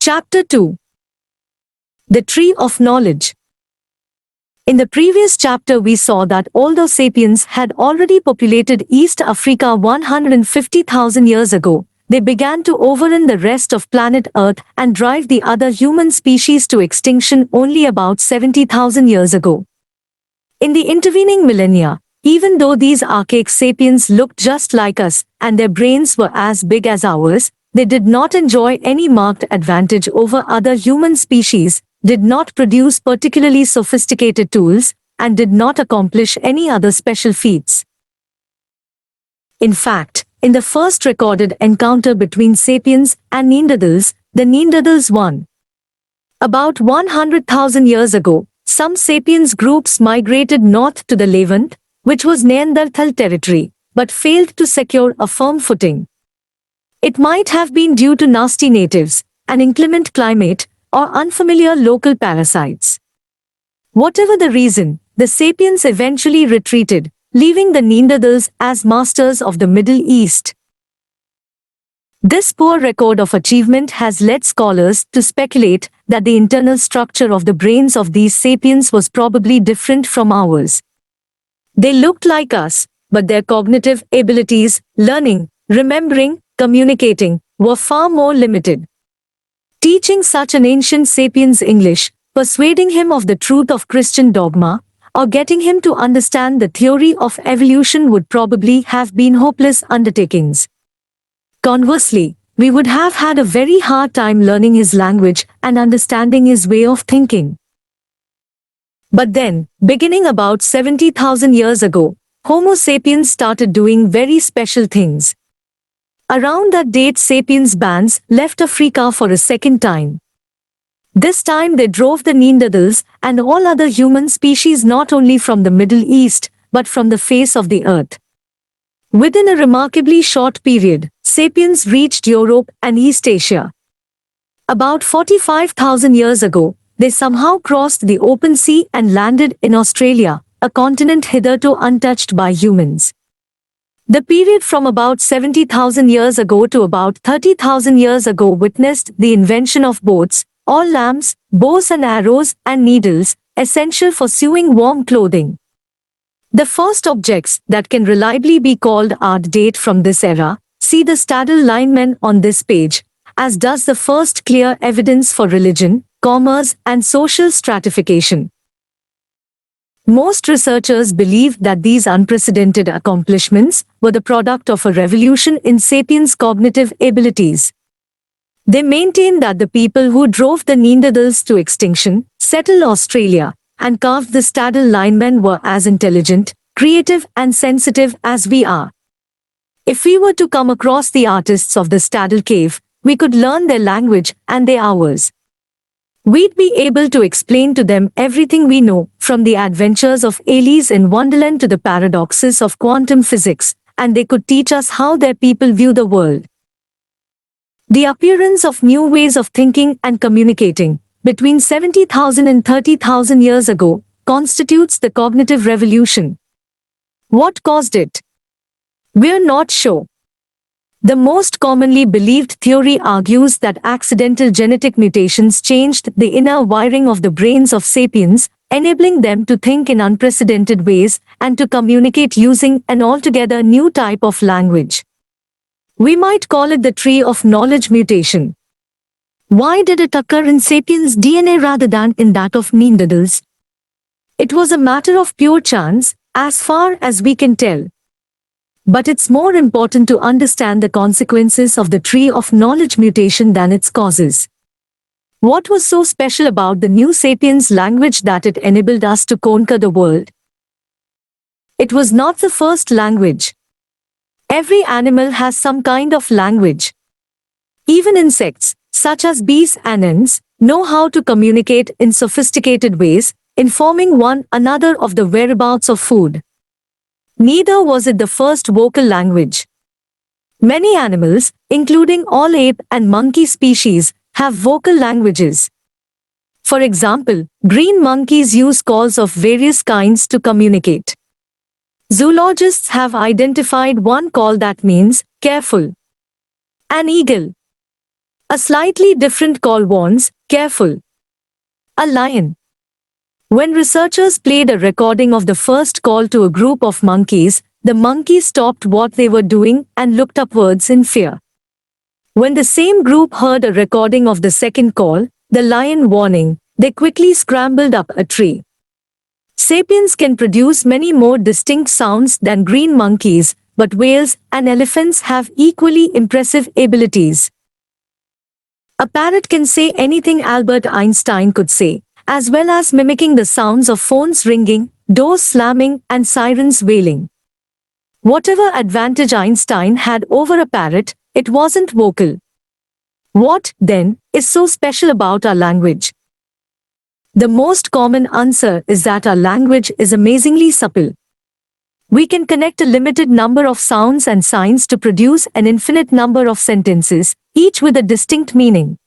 Chapter 2. The Tree of Knowledge. In the previous chapter we saw that although sapiens had already populated East Africa 150,000 years ago, they began to overrun the rest of planet Earth and drive the other human species to extinction only about 70,000 years ago. In the intervening millennia, even though these archaic sapiens looked just like us and their brains were as big as ours, they did not enjoy any marked advantage over other human species, did not produce particularly sophisticated tools, and did not accomplish any other special feats. In fact, in the first recorded encounter between sapiens and Neanderthals, the Neanderthals won. About 100,000 years ago, some sapiens groups migrated north to the Levant, which was Neanderthal territory, but failed to secure a firm footing. It might have been due to nasty natives, an inclement climate, or unfamiliar local parasites. Whatever the reason, the sapiens eventually retreated, leaving the Neanderthals as masters of the Middle East. This poor record of achievement has led scholars to speculate that the internal structure of the brains of these sapiens was probably different from ours. They looked like us, but their cognitive abilities, learning, remembering, communicating, were far more limited. Teaching such an ancient sapiens English, persuading him of the truth of Christian dogma, or getting him to understand the theory of evolution would probably have been hopeless undertakings. Conversely, we would have had a very hard time learning his language and understanding his way of thinking. But then, beginning about 70,000 years ago, Homo sapiens started doing very special things. Around that date sapiens bands left Africa for a second time. This time they drove the Neanderthals and all other human species not only from the Middle East, but from the face of the earth. Within a remarkably short period, sapiens reached Europe and East Asia. About 45,000 years ago, they somehow crossed the open sea and landed in Australia, a continent hitherto untouched by humans. The period from about 70,000 years ago to about 30,000 years ago witnessed the invention of boats, all lamps, bows and arrows, and needles, essential for sewing warm clothing. The first objects that can reliably be called art date from this era, see the Staddle linemen on this page, as does the first clear evidence for religion, commerce, and social stratification. Most researchers believe that these unprecedented accomplishments were the product of a revolution in sapiens' cognitive abilities. They maintain that the people who drove the Neanderthals to extinction, settled Australia, and carved the Staddle linemen were as intelligent, creative, and sensitive as we are. If we were to come across the artists of the Staddle cave, we could learn their language and they ours. We'd be able to explain to them everything we know, from the adventures of Alice in Wonderland to the paradoxes of quantum physics, and they could teach us how their people view the world. The appearance of new ways of thinking and communicating, between 70,000 and 30,000 years ago, constitutes the cognitive revolution. What caused it? We're not sure. The most commonly believed theory argues that accidental genetic mutations changed the inner wiring of the brains of sapiens, enabling them to think in unprecedented ways and to communicate using an altogether new type of language. We might call it the tree of knowledge mutation. Why did it occur in sapiens' DNA rather than in that of Neanderthals? It was a matter of pure chance, as far as we can tell. But it's more important to understand the consequences of the tree of knowledge mutation than its causes. What was so special about the new sapiens language that it enabled us to conquer the world? It was not the first language. Every animal has some kind of language. Even insects, such as bees and ants, know how to communicate in sophisticated ways, informing one another of the whereabouts of food. Neither was it the first vocal language. Many animals, including all ape and monkey species, have vocal languages. For example, green monkeys use calls of various kinds to communicate. Zoologists have identified one call that means, careful. An eagle. A slightly different call warns, careful. A lion. When researchers played a recording of the first call to a group of monkeys, the monkeys stopped what they were doing and looked upwards in fear. When the same group heard a recording of the second call, the lion warning, they quickly scrambled up a tree. Sapiens can produce many more distinct sounds than green monkeys, but whales and elephants have equally impressive abilities. A parrot can say anything Albert Einstein could say, as well as mimicking the sounds of phones ringing, doors slamming, and sirens wailing. Whatever advantage Einstein had over a parrot, it wasn't vocal. What, then, is so special about our language? The most common answer is that our language is amazingly supple. We can connect a limited number of sounds and signs to produce an infinite number of sentences, each with a distinct meaning.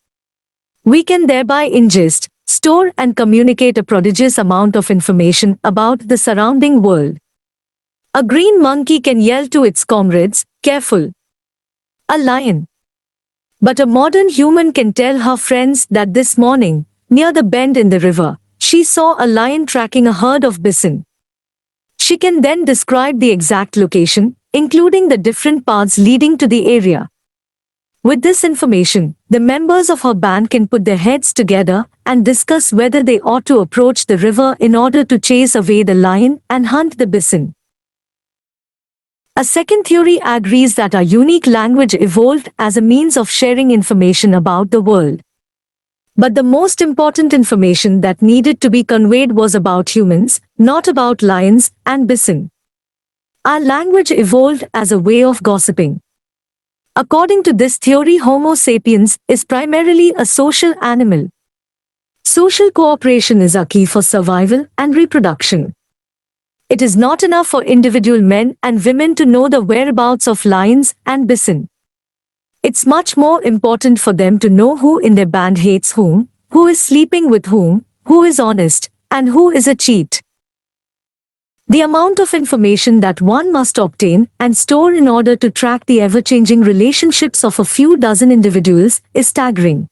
We can thereby ingest, store and communicate a prodigious amount of information about the surrounding world. A green monkey can yell to its comrades, careful. A lion. But a modern human can tell her friends that this morning, near the bend in the river, she saw a lion tracking a herd of bison. She can then describe the exact location, including the different paths leading to the area. With this information, the members of her band can put their heads together and discuss whether they ought to approach the river in order to chase away the lion and hunt the bison. A second theory agrees that our unique language evolved as a means of sharing information about the world. But the most important information that needed to be conveyed was about humans, not about lions and bison. Our language evolved as a way of gossiping. According to this theory, Homo sapiens is primarily a social animal. Social cooperation is a key for survival and reproduction. It is not enough for individual men and women to know the whereabouts of lions and bison. It's much more important for them to know who in their band hates whom, who is sleeping with whom, who is honest, and who is a cheat. The amount of information that one must obtain and store in order to track the ever-changing relationships of a few dozen individuals is staggering.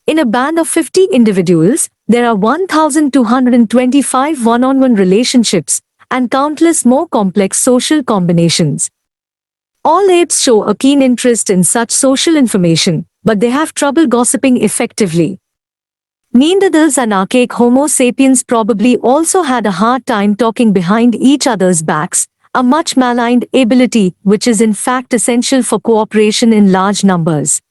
In a band of 50 individuals, there are 1,225 one-on-one relationships and countless more complex social combinations. All apes show a keen interest in such social information, but they have trouble gossiping effectively. Neanderthals and archaic Homo sapiens probably also had a hard time talking behind each other's backs, a much maligned ability which is in fact essential for cooperation in large numbers.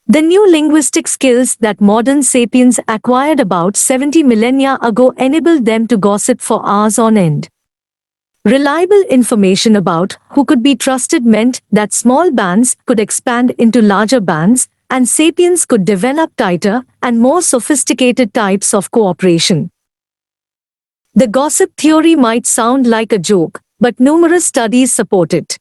The new linguistic skills that modern sapiens acquired about 70 millennia ago enabled them to gossip for hours on end. Reliable information about who could be trusted meant that small bands could expand into larger bands, and sapiens could develop tighter and more sophisticated types of cooperation. The gossip theory might sound like a joke, but numerous studies support it.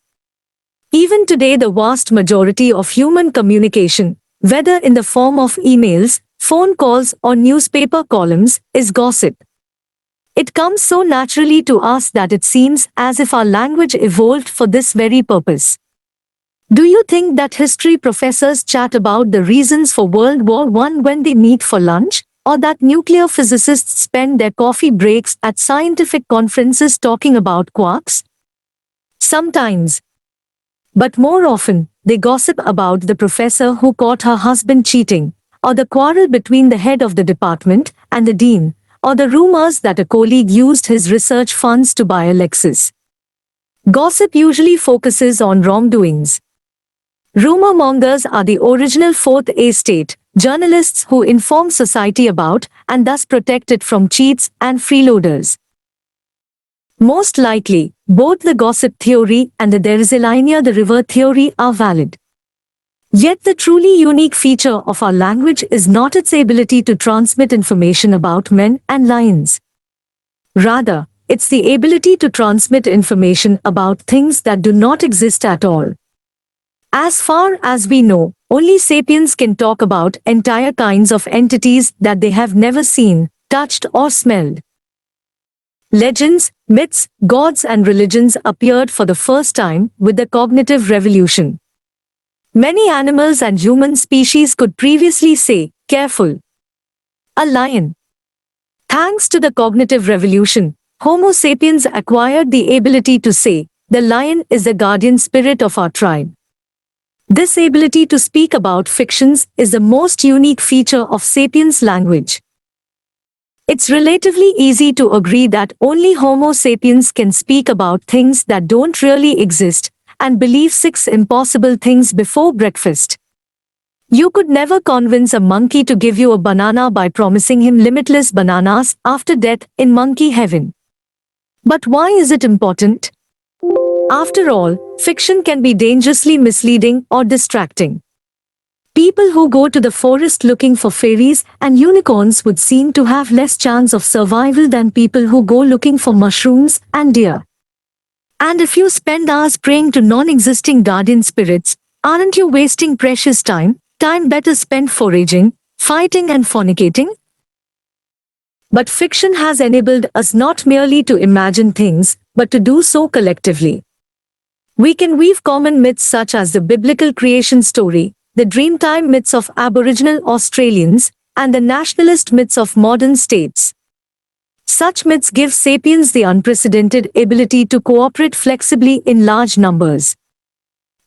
Even today, the vast majority of human communication, whether in the form of emails, phone calls, or newspaper columns, is gossip. It comes so naturally to us that it seems as if our language evolved for this very purpose. Do you think that history professors chat about the reasons for World War I when they meet for lunch, or that nuclear physicists spend their coffee breaks at scientific conferences talking about quarks? Sometimes. But more often, they gossip about the professor who caught her husband cheating, or the quarrel between the head of the department and the dean, or the rumors that a colleague used his research funds to buy a Lexus. Gossip usually focuses on wrongdoings. Rumor mongers are the original fourth estate, journalists who inform society about and thus protect it from cheats and freeloaders. Most likely, both the gossip theory and the there is a line near the river theory are valid. Yet the truly unique feature of our language is not its ability to transmit information about men and lions. Rather, it's the ability to transmit information about things that do not exist at all. As far as we know, only sapiens can talk about entire kinds of entities that they have never seen, touched, or smelled. Legends, myths, gods, and religions appeared for the first time with the cognitive revolution. Many animals and human species could previously say, careful. A lion. Thanks to the cognitive revolution, Homo sapiens acquired the ability to say, the lion is the guardian spirit of our tribe. This ability to speak about fictions is the most unique feature of sapiens language. It's relatively easy to agree that only Homo sapiens can speak about things that don't really exist and believe 6 impossible things before breakfast. You could never convince a monkey to give you a banana by promising him limitless bananas after death in monkey heaven. But why is it important? After all, fiction can be dangerously misleading or distracting. People who go to the forest looking for fairies and unicorns would seem to have less chance of survival than people who go looking for mushrooms and deer. And if you spend hours praying to non-existing guardian spirits, aren't you wasting precious time? Time better spent foraging, fighting and fornicating? But fiction has enabled us not merely to imagine things, but to do so collectively. We can weave common myths such as the biblical creation story, the Dreamtime myths of Aboriginal Australians, and the nationalist myths of modern states. Such myths give sapiens the unprecedented ability to cooperate flexibly in large numbers.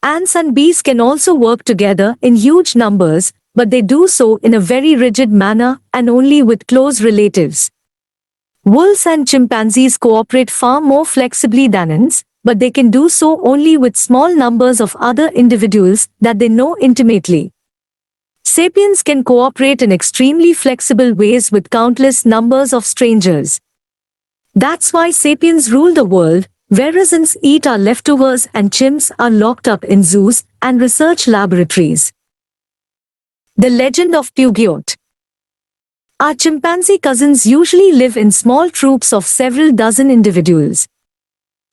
Ants and bees can also work together in huge numbers, but they do so in a very rigid manner and only with close relatives. Wolves and chimpanzees cooperate far more flexibly than ants, but they can do so only with small numbers of other individuals that they know intimately. Sapiens can cooperate in extremely flexible ways with countless numbers of strangers. That's why sapiens rule the world, whereas ants eat our leftovers and chimps are locked up in zoos and research laboratories. The legend of Puggyot. Our chimpanzee cousins usually live in small troops of several dozen individuals.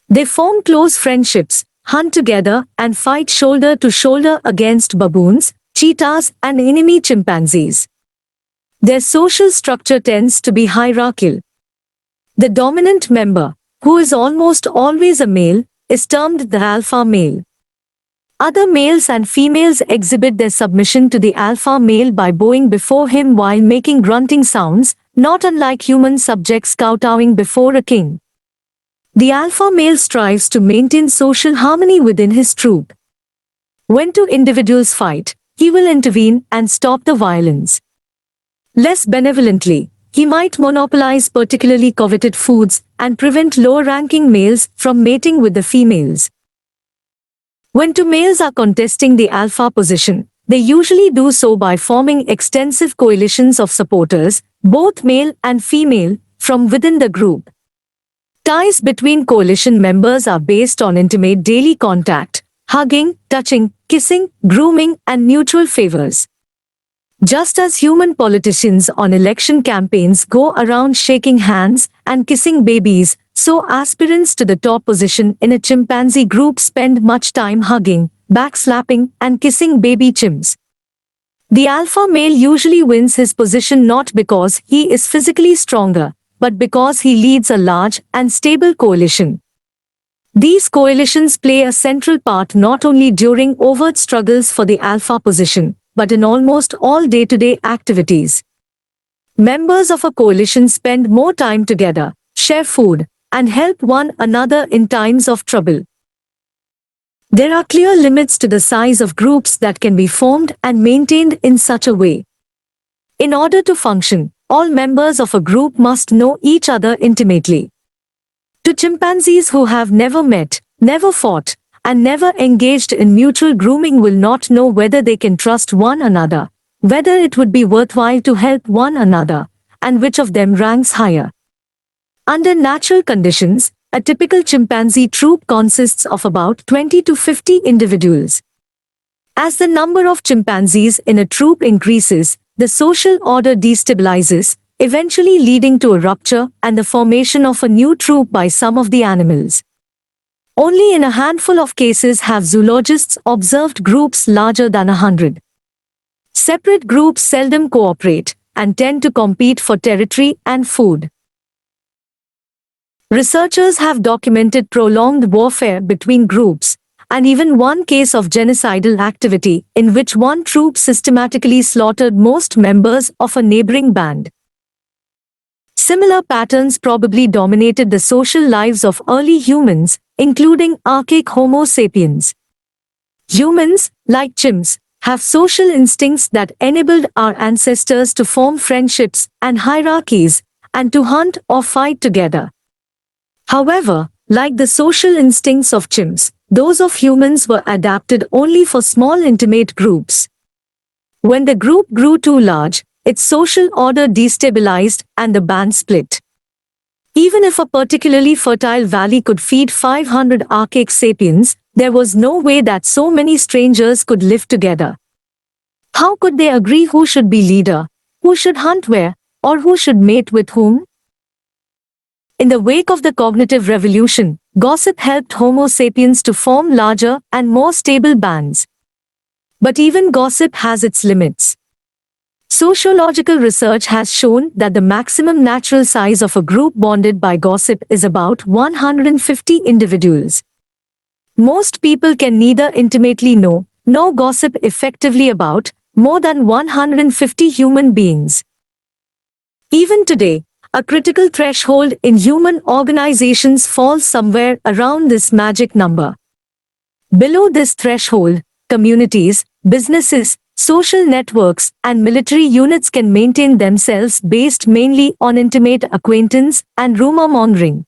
They form close friendships, hunt together, and fight shoulder to shoulder against baboons, cheetahs, and enemy chimpanzees. Their social structure tends to be hierarchical. The dominant member, who is almost always a male, is termed the alpha male. Other males and females exhibit their submission to the alpha male by bowing before him while making grunting sounds, not unlike human subjects kowtowing before a king. The alpha male strives to maintain social harmony within his troop. When two individuals fight, he will intervene and stop the violence. Less benevolently, he might monopolize particularly coveted foods and prevent lower-ranking males from mating with the females. When two males are contesting the alpha position, they usually do so by forming extensive coalitions of supporters, both male and female, from within the group. Ties between coalition members are based on intimate daily contact, hugging, touching, kissing, grooming, and mutual favors. Just as human politicians on election campaigns go around shaking hands and kissing babies, so aspirants to the top position in a chimpanzee group spend much time hugging, backslapping, and kissing baby chimps. The alpha male usually wins his position not because he is physically stronger, but because he leads a large and stable coalition. These coalitions play a central part not only during overt struggles for the alpha position, but in almost all day-to-day activities. Members of a coalition spend more time together, share food, and help one another in times of trouble. There are clear limits to the size of groups that can be formed and maintained in such a way. In order to function, all members of a group must know each other intimately. To chimpanzees who have never met, never fought, and never engaged in mutual grooming will not know whether they can trust one another, whether it would be worthwhile to help one another, and which of them ranks higher. Under natural conditions, a typical chimpanzee troop consists of about 20 to 50 individuals. As the number of chimpanzees in a troop increases, the social order destabilizes, eventually leading to a rupture and the formation of a new troop by some of the animals. Only in a handful of cases have zoologists observed groups larger than 100. Separate groups seldom cooperate and tend to compete for territory and food. Researchers have documented prolonged warfare between groups, and even one case of genocidal activity in which one troop systematically slaughtered most members of a neighboring band. Similar patterns probably dominated the social lives of early humans, including archaic Homo sapiens. Humans, like chimps, have social instincts that enabled our ancestors to form friendships and hierarchies, and to hunt or fight together. However, like the social instincts of chimps, those of humans were adapted only for small intimate groups. When the group grew too large, its social order destabilized and the band split. Even if a particularly fertile valley could feed 500 archaic sapiens, there was no way that so many strangers could live together. How could they agree who should be leader, who should hunt where, or who should mate with whom? In the wake of the cognitive revolution, gossip helped Homo sapiens to form larger and more stable bands. But even gossip has its limits. Sociological research has shown that the maximum natural size of a group bonded by gossip is about 150 individuals. Most people can neither intimately know nor gossip effectively about more than 150 human beings. Even today, a critical threshold in human organizations falls somewhere around this magic number. Below this threshold, communities, businesses, social networks, and military units can maintain themselves based mainly on intimate acquaintance and rumor mongering.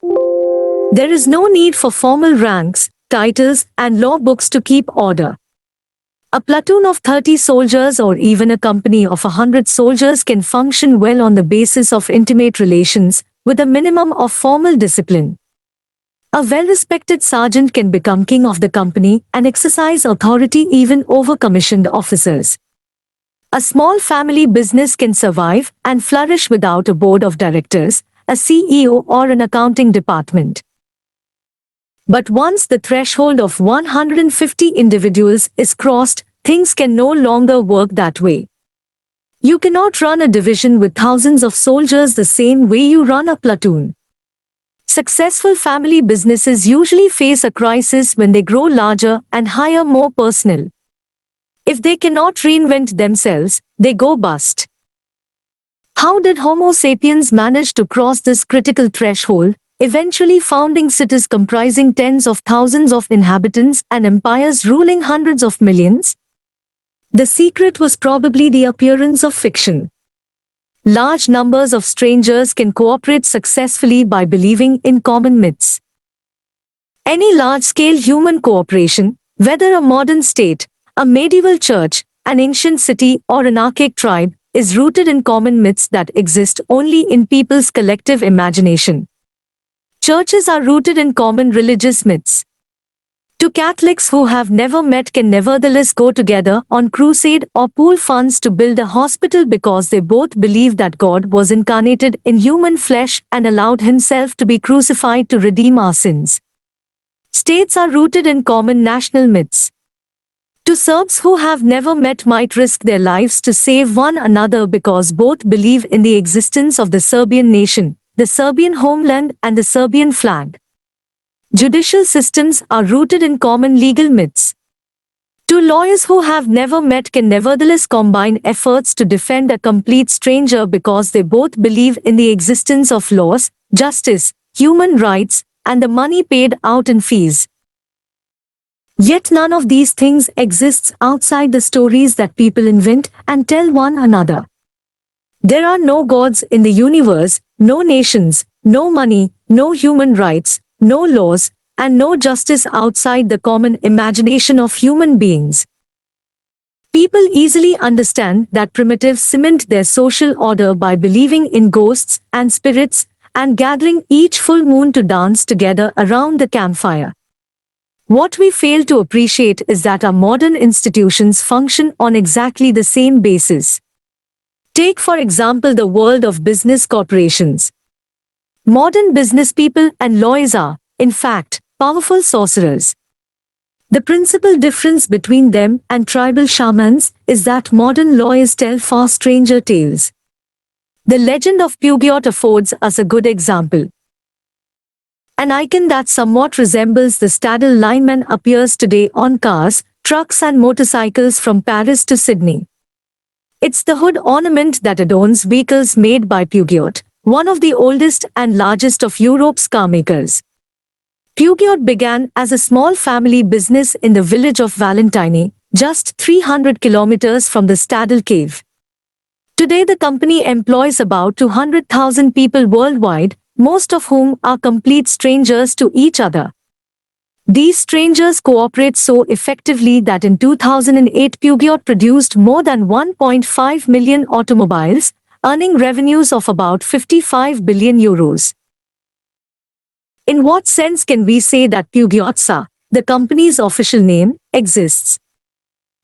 There is no need for formal ranks, titles, and law books to keep order. A platoon of 30 soldiers or even a company of 100 soldiers can function well on the basis of intimate relations, with a minimum of formal discipline. A well-respected sergeant can become king of the company and exercise authority even over commissioned officers. A small family business can survive and flourish without a board of directors, a CEO, or an accounting department. But once the threshold of 150 individuals is crossed, things can no longer work that way. You cannot run a division with thousands of soldiers the same way you run a platoon. Successful family businesses usually face a crisis when they grow larger and hire more personnel. If they cannot reinvent themselves, they go bust. How did Homo sapiens manage to cross this critical threshold, eventually founding cities comprising tens of thousands of inhabitants and empires ruling hundreds of millions? The secret was probably the appearance of fiction. Large numbers of strangers can cooperate successfully by believing in common myths. Any large-scale human cooperation, whether a modern state, a medieval church, an ancient city, or an archaic tribe, is rooted in common myths that exist only in people's collective imagination. Churches are rooted in common religious myths. Two Catholics who have never met can nevertheless go together on crusade or pool funds to build a hospital because they both believe that God was incarnated in human flesh and allowed himself to be crucified to redeem our sins. States are rooted in common national myths. Two Serbs who have never met might risk their lives to save one another because both believe in the existence of the Serbian nation, the Serbian homeland, and the Serbian flag. Judicial systems are rooted in common legal myths. Two lawyers who have never met can nevertheless combine efforts to defend a complete stranger because they both believe in the existence of laws, justice, human rights, and the money paid out in fees. Yet none of these things exists outside the stories that people invent and tell one another. There are no gods in the universe, no nations, no money, no human rights, no laws, and no justice outside the common imagination of human beings. People easily understand that primitives cement their social order by believing in ghosts and spirits and gathering each full moon to dance together around the campfire. What we fail to appreciate is that our modern institutions function on exactly the same basis. Take for example the world of business corporations. Modern business people and lawyers are, in fact, powerful sorcerers. The principal difference between them and tribal shamans is that modern lawyers tell far stranger tales. The legend of Puggyot affords us a good example. An icon that somewhat resembles the Stadel lineman appears today on cars, trucks and motorcycles from Paris to Sydney. It's the hood ornament that adorns vehicles made by Peugeot, one of the oldest and largest of Europe's carmakers. Peugeot began as a small family business in the village of Valentine, just 300 kilometers from the Stadel cave. Today the company employs about 200,000 people worldwide, most of whom are complete strangers to each other. These strangers cooperate so effectively that in 2008 Peugeot produced more than 1.5 million automobiles, earning revenues of about 55 billion euros. In what sense can we say that Peugeot SA, the company's official name, exists?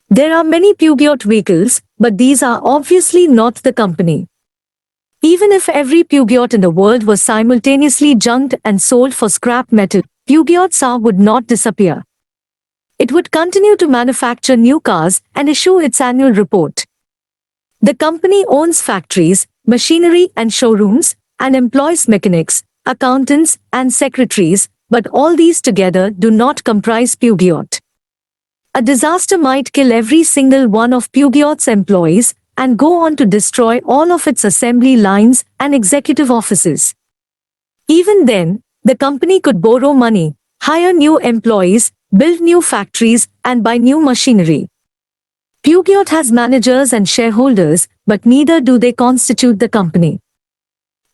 There are many Peugeot vehicles, but these are obviously not the company. Even if every Peugeot in the world was simultaneously junked and sold for scrap metal, Peugeot SA would not disappear. It would continue to manufacture new cars and issue its annual report. The company owns factories, machinery and showrooms, and employs mechanics, accountants, and secretaries, but all these together do not comprise Peugeot. A disaster might kill every single one of Peugeot's employees and go on to destroy all of its assembly lines and executive offices. Even then, the company could borrow money, hire new employees, build new factories, and buy new machinery. Peugeot has managers and shareholders, but neither do they constitute the company.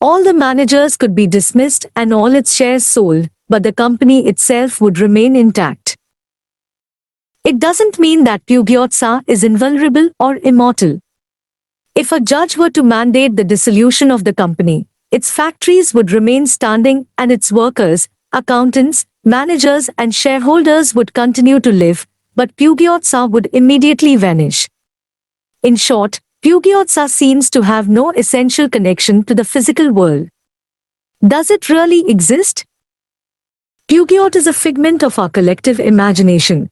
All the managers could be dismissed and all its shares sold, but the company itself would remain intact. It doesn't mean that Peugeot SA is invulnerable or immortal. If a judge were to mandate the dissolution of the company, its factories would remain standing and its workers, accountants, managers and shareholders would continue to live, but Peugeot SA would immediately vanish. In short, Peugeot SA seems to have no essential connection to the physical world. Does it really exist? Peugeot is a figment of our collective imagination.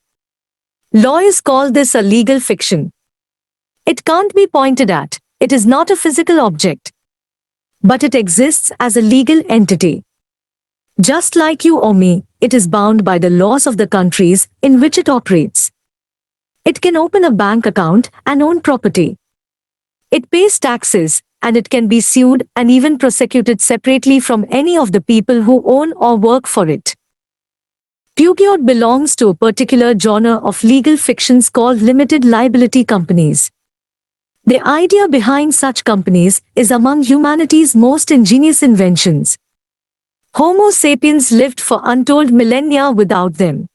Lawyers call this a legal fiction. It can't be pointed at, it is not a physical object. But it exists as a legal entity. Just like you or me, it is bound by the laws of the countries in which it operates. It can open a bank account and own property. It pays taxes, and it can be sued and even prosecuted separately from any of the people who own or work for it. Peugeot belongs to a particular genre of legal fictions called limited liability companies. The idea behind such companies is among humanity's most ingenious inventions. Homo sapiens lived for untold millennia without them.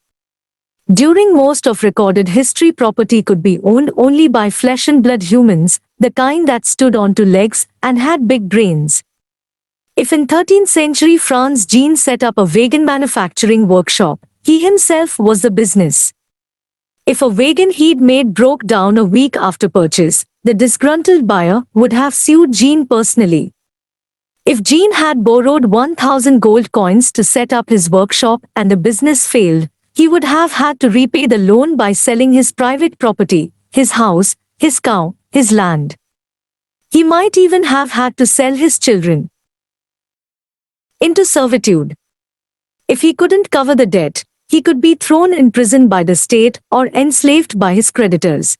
During most of recorded history, property could be owned only by flesh and blood humans, the kind that stood on two legs and had big brains. If in 13th century France Jean set up a wagon manufacturing workshop, he himself was the business. If a wagon he'd made broke down a week after purchase, the disgruntled buyer would have sued Jean personally. If Jean had borrowed 1,000 gold coins to set up his workshop and the business failed, he would have had to repay the loan by selling his private property, his house, his cow, his land. He might even have had to sell his children into servitude. If he couldn't cover the debt, he could be thrown in prison by the state or enslaved by his creditors.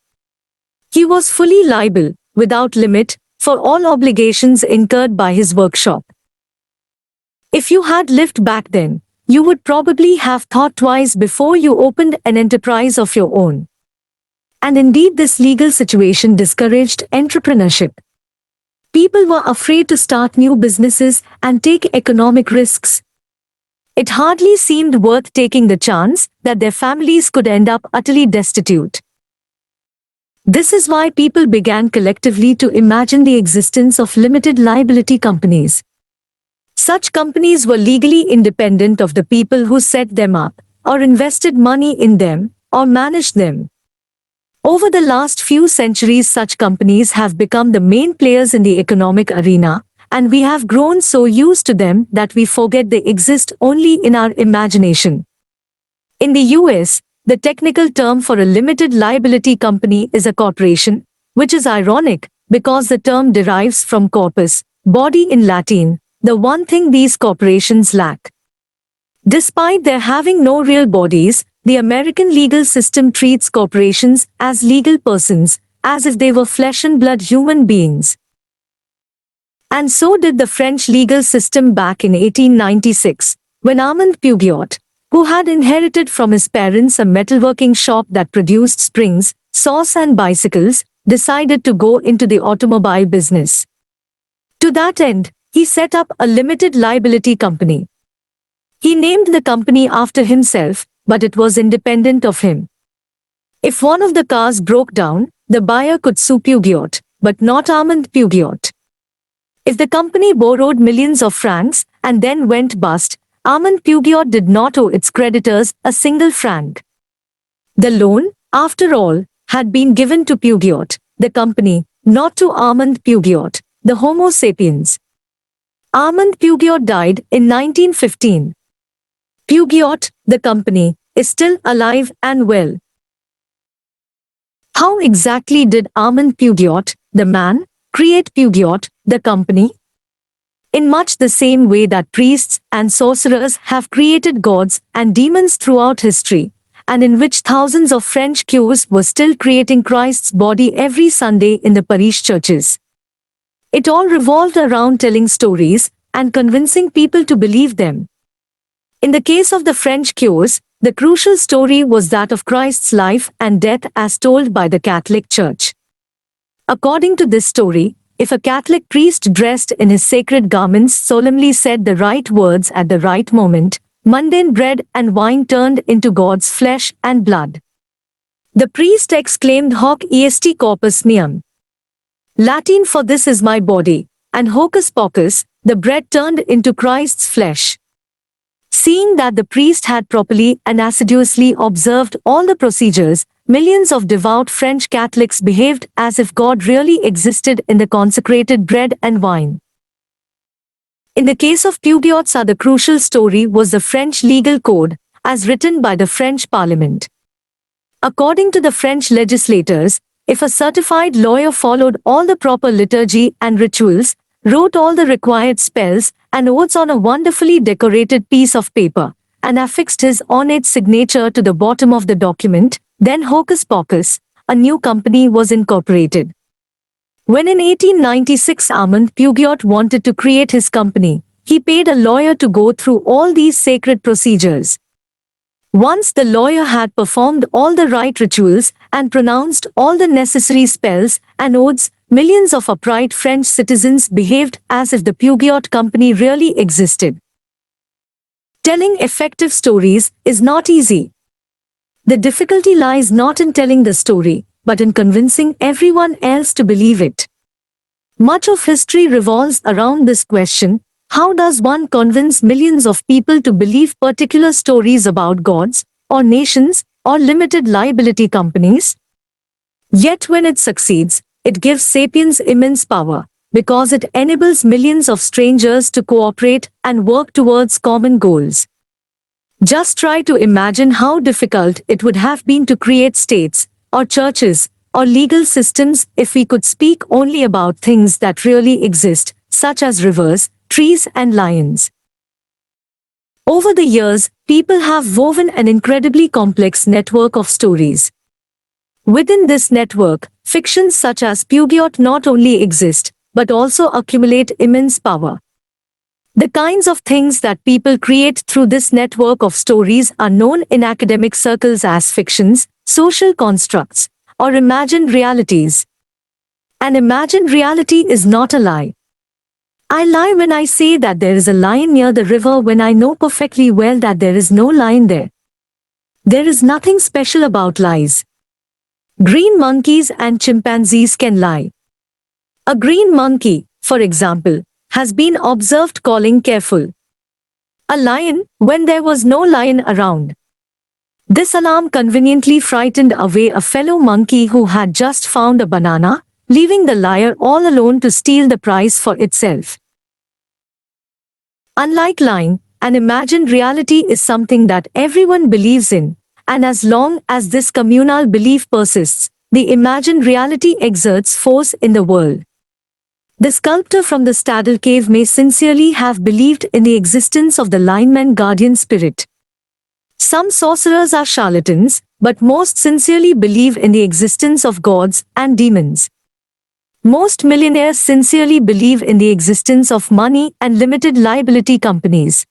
He was fully liable, without limit, for all obligations incurred by his workshop. If you had lived back then, you would probably have thought twice before you opened an enterprise of your own. And indeed, this legal situation discouraged entrepreneurship. People were afraid to start new businesses and take economic risks. It hardly seemed worth taking the chance that their families could end up utterly destitute. This is why people began collectively to imagine the existence of limited liability companies. Such companies were legally independent of the people who set them up, or invested money in them, or managed them. Over the last few centuries, such companies have become the main players in the economic arena, and we have grown so used to them that we forget they exist only in our imagination. In the US, the technical term for a limited liability company is a corporation, which is ironic because the term derives from corpus, body in Latin, the one thing these corporations lack. Despite their having no real bodies, the American legal system treats corporations as legal persons, as if they were flesh and blood human beings. And so did the French legal system back in 1896, when Armand Peugeot, who had inherited from his parents a metalworking shop that produced springs, saws and bicycles, decided to go into the automobile business. To that end, he set up a limited liability company. He named the company after himself, but it was independent of him. If one of the cars broke down, the buyer could sue Peugeot, but not Armand Peugeot. If the company borrowed millions of francs and then went bust, Armand Peugeot did not owe its creditors a single franc. The loan, after all, had been given to Peugeot, the company, not to Armand Peugeot, the Homo sapiens. Armand Peugeot died in 1915. Peugeot, the company, is still alive and well. How exactly did Armand Peugeot, the man, create Peugeot, the company? In much the same way that priests and sorcerers have created gods and demons throughout history, and in which thousands of French cures were still creating Christ's body every Sunday in the parish churches. It all revolved around telling stories and convincing people to believe them. In the case of the French cures, the crucial story was that of Christ's life and death as told by the Catholic Church. According to this story, if a Catholic priest dressed in his sacred garments solemnly said the right words at the right moment, mundane bread and wine turned into God's flesh and blood. The priest exclaimed hoc est corpus meum. Latin for this is my body, and hocus pocus, the bread turned into Christ's flesh. Seeing that the priest had properly and assiduously observed all the procedures, millions of devout French Catholics behaved as if God really existed in the consecrated bread and wine. In the case of Peugeot's other crucial story was the French legal code, as written by the French Parliament. According to the French legislators, if a certified lawyer followed all the proper liturgy and rituals, wrote all the required spells and oaths on a wonderfully decorated piece of paper, and affixed his ornate signature to the bottom of the document, then hocus pocus, a new company was incorporated. When in 1896 Armand Peugeot wanted to create his company, he paid a lawyer to go through all these sacred procedures. Once the lawyer had performed all the right rituals and pronounced all the necessary spells and oaths, millions of upright French citizens behaved as if the Peugeot company really existed. Telling effective stories is not easy. The difficulty lies not in telling the story, but in convincing everyone else to believe it. Much of history revolves around this question: how does one convince millions of people to believe particular stories about gods, or nations, or limited liability companies? Yet when it succeeds, it gives sapiens immense power, because it enables millions of strangers to cooperate and work towards common goals. Just try to imagine how difficult it would have been to create states, or churches, or legal systems if we could speak only about things that really exist, such as rivers, trees and lions. Over the years, people have woven an incredibly complex network of stories. Within this network, fictions such as Peugeot not only exist, but also accumulate immense power. The kinds of things that people create through this network of stories are known in academic circles as fictions, social constructs, or imagined realities. An imagined reality is not a lie. I lie when I say that there is a lion near the river when I know perfectly well that there is no lion there. There is nothing special about lies. Green monkeys and chimpanzees can lie. A green monkey, for example, has been observed calling careful. A lion when there was no lion around. This alarm conveniently frightened away a fellow monkey who had just found a banana, leaving the liar all alone to steal the prize for itself. Unlike lying, an imagined reality is something that everyone believes in, and as long as this communal belief persists, the imagined reality exerts force in the world. The sculptor from the Staddle cave may sincerely have believed in the existence of the lineman guardian spirit. Some sorcerers are charlatans, but most sincerely believe in the existence of gods and demons. Most millionaires sincerely believe in the existence of money and limited liability companies.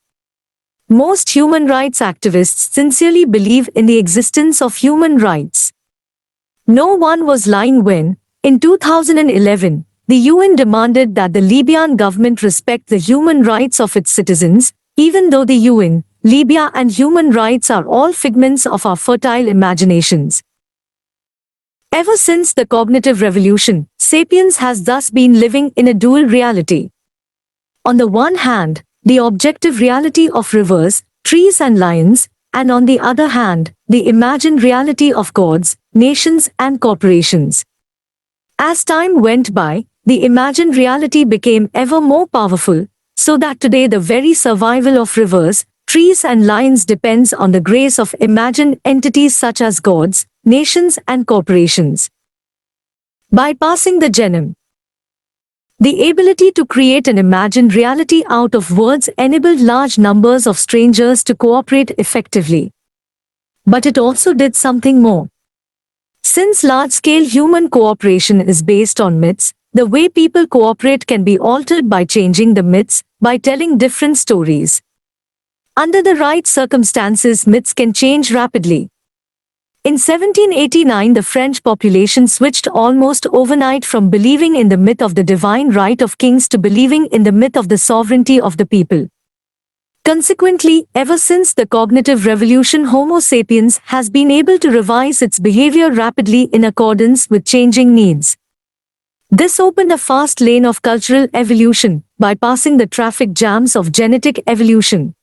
Most human rights activists sincerely believe in the existence of human rights. No one was lying when, in 2011, the UN demanded that the Libyan government respect the human rights of its citizens, even though the UN, Libya and human rights are all figments of our fertile imaginations. Ever since the cognitive revolution, sapiens has thus been living in a dual reality. On the one hand, the objective reality of rivers, trees and lions, and on the other hand, the imagined reality of gods, nations and corporations. As time went by, the imagined reality became ever more powerful, so that today the very survival of rivers, trees and lions depends on the grace of imagined entities such as gods, nations and corporations. Bypassing the genome. The ability to create an imagined reality out of words enabled large numbers of strangers to cooperate effectively. But it also did something more. Since large-scale human cooperation is based on myths, the way people cooperate can be altered by changing the myths, by telling different stories. Under the right circumstances, myths can change rapidly. In 1789, the French population switched almost overnight from believing in the myth of the divine right of kings to believing in the myth of the sovereignty of the people. Consequently, ever since the cognitive revolution, Homo sapiens has been able to revise its behavior rapidly in accordance with changing needs. This opened a fast lane of cultural evolution, bypassing the traffic jams of genetic evolution.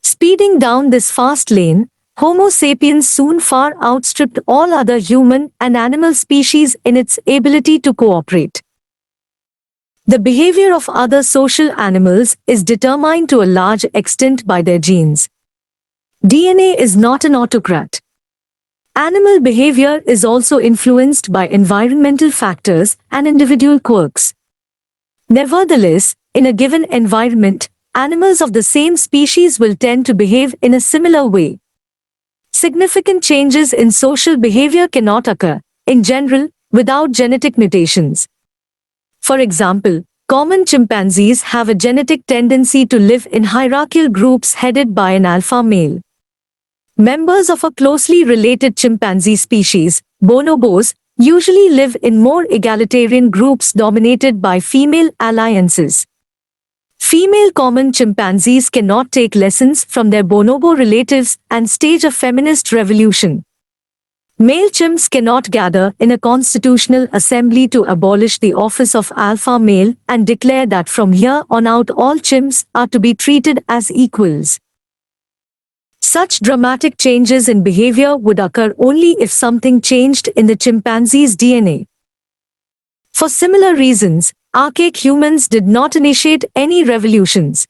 Speeding down this fast lane, Homo sapiens soon far outstripped all other human and animal species in its ability to cooperate. The behavior of other social animals is determined to a large extent by their genes. DNA is not an autocrat. Animal behavior is also influenced by environmental factors and individual quirks. Nevertheless, in a given environment, animals of the same species will tend to behave in a similar way. Significant changes in social behavior cannot occur, in general, without genetic mutations. For example, common chimpanzees have a genetic tendency to live in hierarchical groups headed by an alpha male. Members of a closely related chimpanzee species, bonobos, usually live in more egalitarian groups dominated by female alliances. Female common chimpanzees cannot take lessons from their bonobo relatives and stage a feminist revolution. Male chimps cannot gather in a constitutional assembly to abolish the office of alpha male and declare that from here on out all chimps are to be treated as equals. Such dramatic changes in behavior would occur only if something changed in the chimpanzee's DNA. For similar reasons, archaic humans did not initiate any revolutions.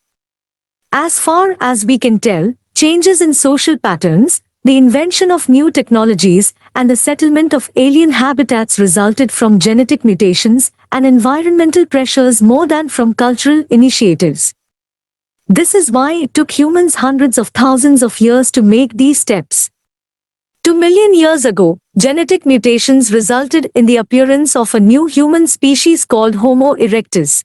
As far as we can tell, changes in social patterns, the invention of new technologies, and the settlement of alien habitats resulted from genetic mutations and environmental pressures more than from cultural initiatives. This is why it took humans hundreds of thousands of years to make these steps. 2 million years ago, genetic mutations resulted in the appearance of a new human species called Homo erectus.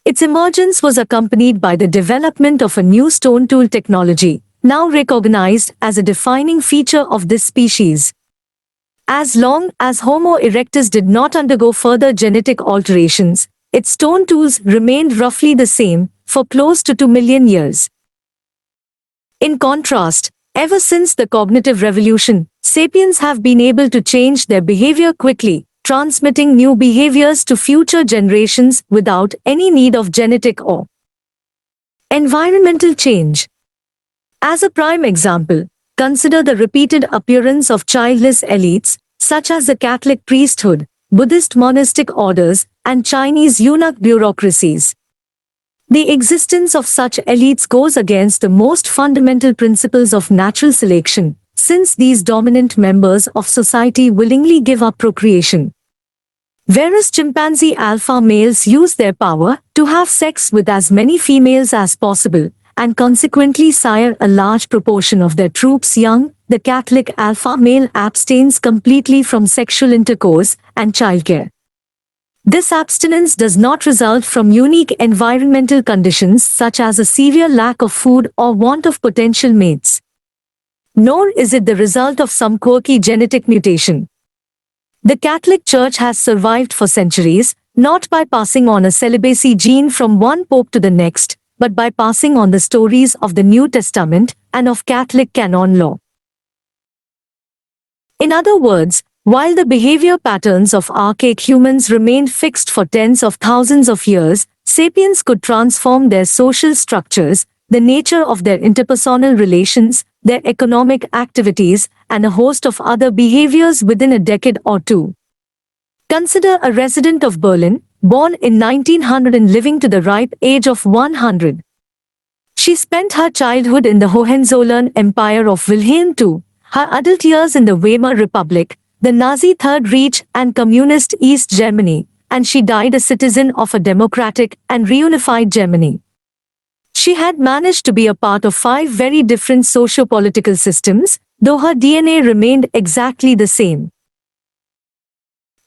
Its emergence was accompanied by the development of a new stone tool technology, now recognized as a defining feature of this species. As long as Homo erectus did not undergo further genetic alterations, its stone tools remained roughly the same for close to 2 million years. In contrast, ever since the cognitive revolution, sapiens have been able to change their behavior quickly, transmitting new behaviors to future generations without any need of genetic or environmental change. As a prime example, consider the repeated appearance of childless elites, such as the Catholic priesthood, Buddhist monastic orders, and Chinese eunuch bureaucracies. The existence of such elites goes against the most fundamental principles of natural selection, since these dominant members of society willingly give up procreation. Whereas chimpanzee alpha males use their power to have sex with as many females as possible, and consequently sire a large proportion of their troops young, the Catholic alpha male abstains completely from sexual intercourse and childcare. This abstinence does not result from unique environmental conditions such as a severe lack of food or want of potential mates. Nor is it the result of some quirky genetic mutation. The Catholic Church has survived for centuries, not by passing on a celibacy gene from one pope to the next, but by passing on the stories of the New Testament and of Catholic canon law. In other words, while the behavior patterns of archaic humans remained fixed for tens of thousands of years, sapiens could transform their social structures, the nature of their interpersonal relations, their economic activities, and a host of other behaviors within a decade or two. Consider a resident of Berlin, born in 1900 and living to the ripe age of 100. She spent her childhood in the Hohenzollern Empire of Wilhelm II, her adult years in the Weimar Republic, the Nazi Third Reich and Communist East Germany, and she died a citizen of a democratic and reunified Germany. She had managed to be a part of 5 very different socio-political systems, though her DNA remained exactly the same.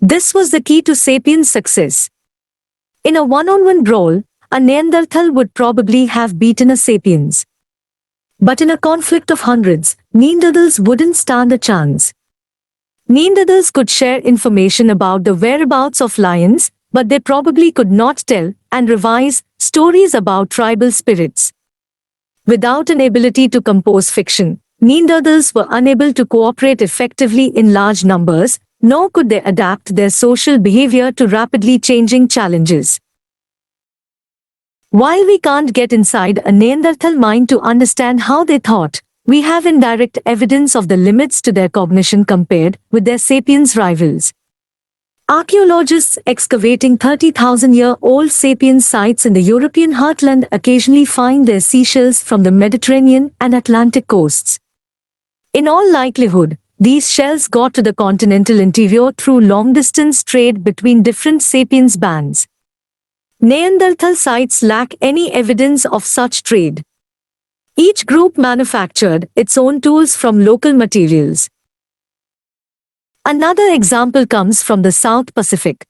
This was the key to sapiens' success. In a one-on-one brawl, a Neanderthal would probably have beaten a sapiens. But in a conflict of hundreds, Neanderthals wouldn't stand a chance. Neanderthals could share information about the whereabouts of lions, but they probably could not tell and revise stories about tribal spirits. Without an ability to compose fiction, Neanderthals were unable to cooperate effectively in large numbers, nor could they adapt their social behavior to rapidly changing challenges. While we can't get inside a Neanderthal mind to understand how they thought, we have indirect evidence of the limits to their cognition compared with their sapiens rivals. Archaeologists excavating 30,000-year-old sapiens sites in the European heartland occasionally find their seashells from the Mediterranean and Atlantic coasts. In all likelihood, these shells got to the continental interior through long-distance trade between different sapiens bands. Neanderthal sites lack any evidence of such trade. Each group manufactured its own tools from local materials. Another example comes from the South Pacific.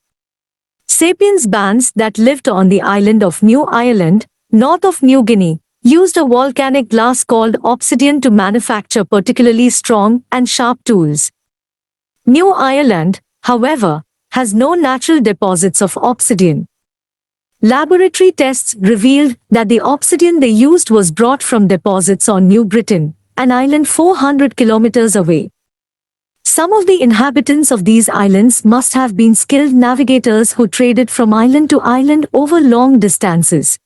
Sapiens bands that lived on the island of New Ireland, north of New Guinea, used a volcanic glass called obsidian to manufacture particularly strong and sharp tools. New Ireland, however, has no natural deposits of obsidian. Laboratory tests revealed that the obsidian they used was brought from deposits on New Britain, an island 400 kilometers away. Some of the inhabitants of these islands must have been skilled navigators who traded from island to island over long distances.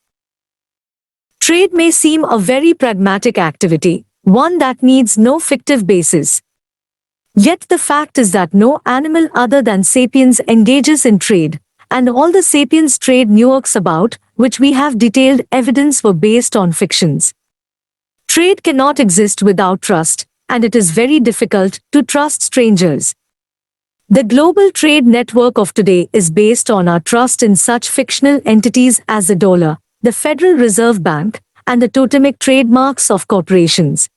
Trade may seem a very pragmatic activity, one that needs no fictive basis. Yet the fact is that no animal other than sapiens engages in trade, and all the sapiens trade networks about which we have detailed evidence were based on fictions. Trade cannot exist without trust, and it is very difficult to trust strangers. The global trade network of today is based on our trust in such fictional entities as the dollar, the Federal Reserve Bank, and the totemic trademarks of corporations.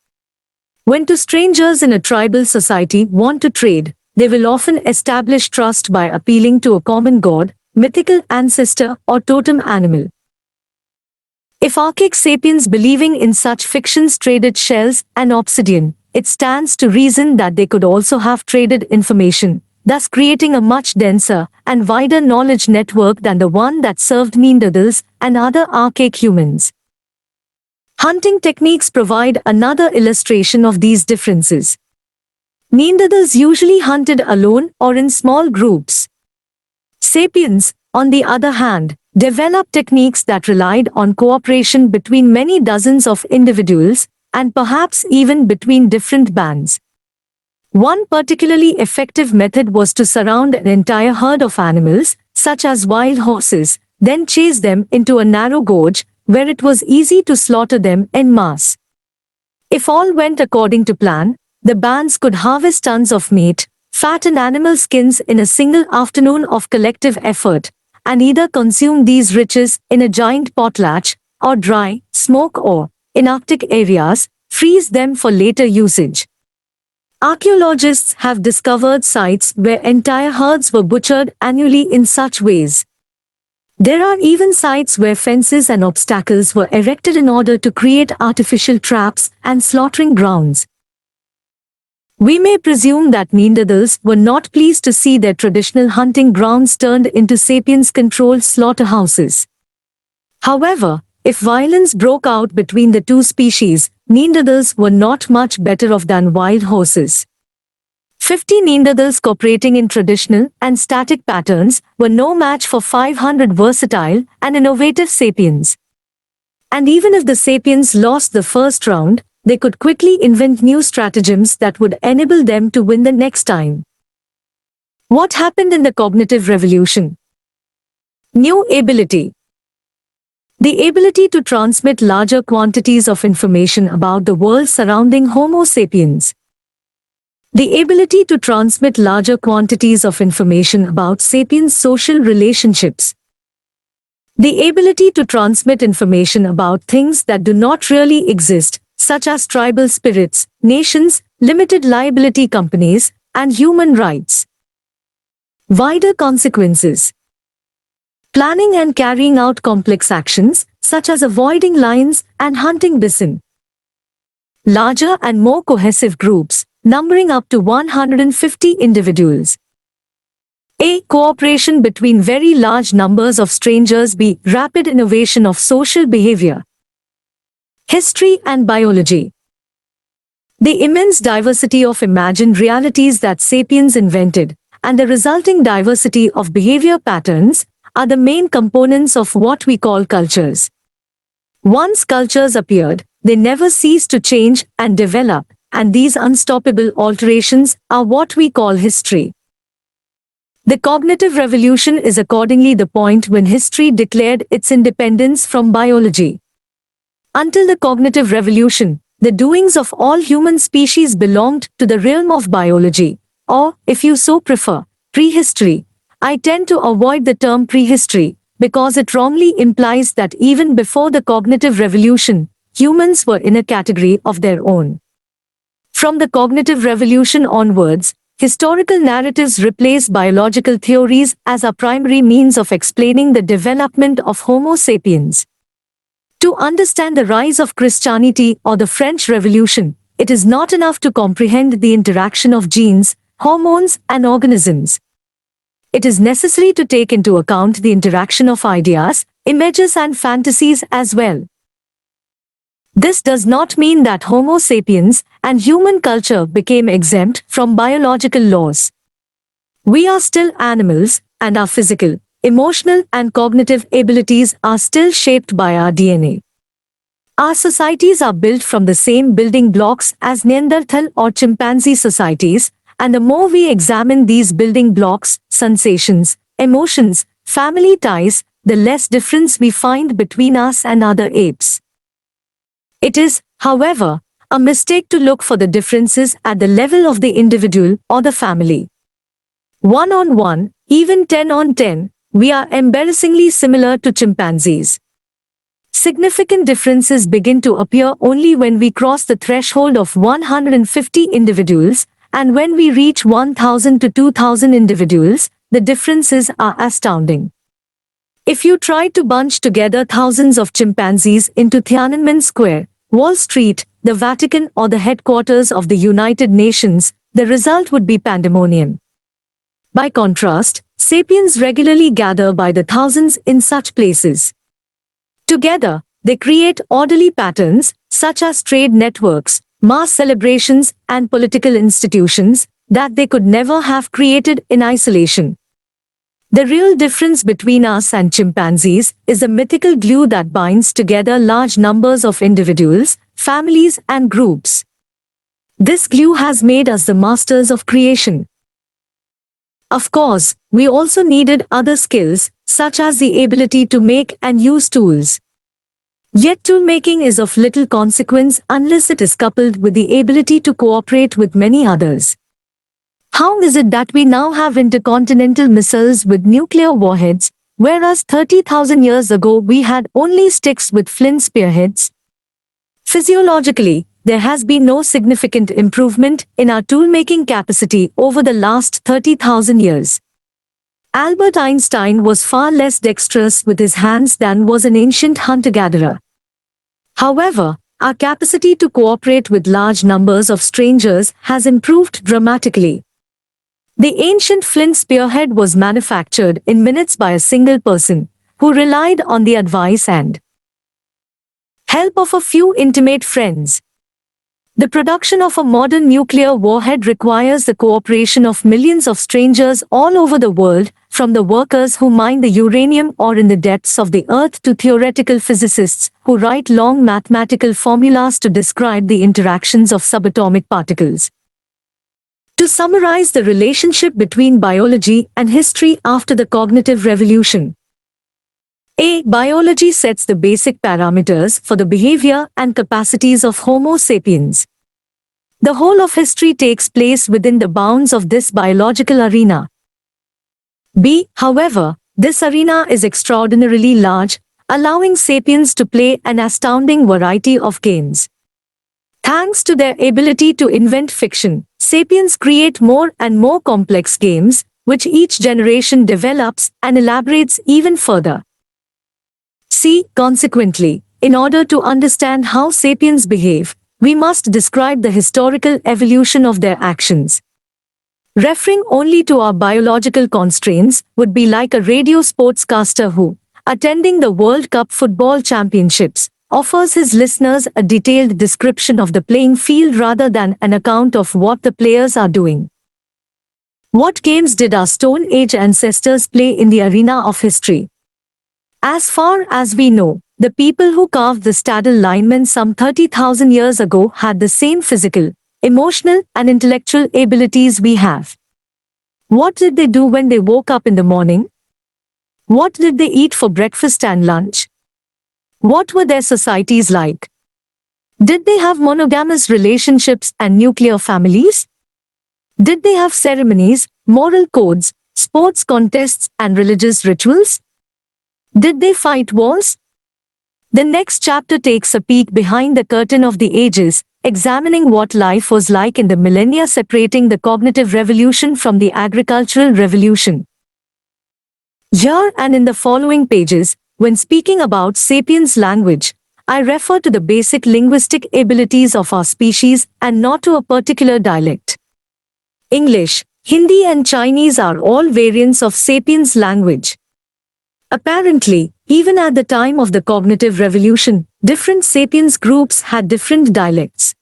When two strangers in a tribal society want to trade, they will often establish trust by appealing to a common god, mythical ancestor, or totem animal. If archaic sapiens believing in such fictions traded shells and obsidian, it stands to reason that they could also have traded information, thus creating a much denser and wider knowledge network than the one that served Neanderthals and other archaic humans. Hunting techniques provide another illustration of these differences. Neanderthals usually hunted alone or in small groups. Sapiens, on the other hand, developed techniques that relied on cooperation between many dozens of individuals, and perhaps even between different bands. One particularly effective method was to surround an entire herd of animals, such as wild horses, then chase them into a narrow gorge, where it was easy to slaughter them en masse. If all went according to plan, the bands could harvest tons of meat, fat and animal skins in a single afternoon of collective effort, and either consume these riches in a giant potlatch, or dry, smoke or, in Arctic areas, freeze them for later usage. Archaeologists have discovered sites where entire herds were butchered annually in such ways. There are even sites where fences and obstacles were erected in order to create artificial traps and slaughtering grounds. We may presume that Neanderthals were not pleased to see their traditional hunting grounds turned into sapiens-controlled slaughterhouses. However, if violence broke out between the two species, Neanderthals were not much better off than wild horses. 50 Neanderthals cooperating in traditional and static patterns were no match for 500 versatile and innovative sapiens. And even if the sapiens lost the first round, they could quickly invent new stratagems that would enable them to win the next time. What happened in the cognitive revolution? New ability. The ability to transmit larger quantities of information about the world surrounding Homo sapiens. The ability to transmit larger quantities of information about sapiens' social relationships. The ability to transmit information about things that do not really exist, such as tribal spirits, nations, limited liability companies, and human rights. Wider consequences. Planning and carrying out complex actions, such as avoiding lions and hunting bison. Larger and more cohesive groups, numbering up to 150 individuals. A. Cooperation between very large numbers of strangers. B. Rapid innovation of social behavior. History and biology. The immense diversity of imagined realities that sapiens invented, and the resulting diversity of behavior patterns, are the main components of what we call cultures. Once cultures appeared, they never ceased to change and develop, and these unstoppable alterations are what we call history. The cognitive revolution is accordingly the point when history declared its independence from biology. Until the cognitive revolution, the doings of all human species belonged to the realm of biology, or, if you so prefer, prehistory. I tend to avoid the term prehistory, because it wrongly implies that even before the cognitive revolution, humans were in a category of their own. From the cognitive revolution onwards, historical narratives replace biological theories as a primary means of explaining the development of Homo sapiens. To understand the rise of Christianity or the French Revolution, it is not enough to comprehend the interaction of genes, hormones, and organisms. It is necessary to take into account the interaction of ideas, images, and fantasies as well. This does not mean that Homo sapiens and human culture became exempt from biological laws. We are still animals, and our physical, emotional, and cognitive abilities are still shaped by our DNA. Our societies are built from the same building blocks as Neanderthal or chimpanzee societies, and the more we examine these building blocks, sensations, emotions, family ties, the less difference we find between us and other apes. It is, however, a mistake to look for the differences at the level of the individual or the family. 1-on-1, even 10-on-10, we are embarrassingly similar to chimpanzees. Significant differences begin to appear only when we cross the threshold of 150 individuals, and when we reach 1,000 to 2,000 individuals, the differences are astounding. If you tried to bunch together thousands of chimpanzees into Tiananmen Square, Wall Street, the Vatican, or the headquarters of the United Nations, the result would be pandemonium. By contrast, sapiens regularly gather by the thousands in such places. Together, they create orderly patterns, such as trade networks, mass celebrations, and political institutions, that they could never have created in isolation. The real difference between us and chimpanzees is the mythical glue that binds together large numbers of individuals, families, and groups. This glue has made us the masters of creation. Of course, we also needed other skills, such as the ability to make and use tools. Yet tool-making is of little consequence unless it is coupled with the ability to cooperate with many others. How is it that we now have intercontinental missiles with nuclear warheads, whereas 30,000 years ago we had only sticks with flint spearheads? Physiologically, there has been no significant improvement in our tool-making capacity over the last 30,000 years. Albert Einstein was far less dexterous with his hands than was an ancient hunter-gatherer. However, our capacity to cooperate with large numbers of strangers has improved dramatically. The ancient flint spearhead was manufactured in minutes by a single person, who relied on the advice and help of a few intimate friends. The production of a modern nuclear warhead requires the cooperation of millions of strangers all over the world, from the workers who mine the uranium or in the depths of the earth to theoretical physicists who write long mathematical formulas to describe the interactions of subatomic particles. To summarize the relationship between biology and history after the cognitive revolution. A. Biology sets the basic parameters for the behavior and capacities of Homo sapiens. The whole of history takes place within the bounds of this biological arena. B. However, this arena is extraordinarily large, allowing sapiens to play an astounding variety of games. Thanks to their ability to invent fiction, sapiens create more and more complex games, which each generation develops and elaborates even further. C. Consequently, in order to understand how sapiens behave, we must describe the historical evolution of their actions. Referring only to our biological constraints would be like a radio sportscaster who, attending the World Cup football championships, offers his listeners a detailed description of the playing field rather than an account of what the players are doing. What games did our Stone Age ancestors play in the arena of history? As far as we know, the people who carved the Staddle linemen some 30,000 years ago had the same physical, emotional, and intellectual abilities we have. What did they do when they woke up in the morning? What did they eat for breakfast and lunch? What were their societies like? Did they have monogamous relationships and nuclear families? Did they have ceremonies, moral codes, sports contests, and religious rituals? Did they fight wars? The next chapter takes a peek behind the curtain of the ages, examining what life was like in the millennia separating the cognitive revolution from the agricultural revolution. Here and in the following pages, when speaking about sapiens language, I refer to the basic linguistic abilities of our species and not to a particular dialect. English, Hindi and Chinese are all variants of sapiens language. Apparently, even at the time of the cognitive revolution, different sapiens groups had different dialects.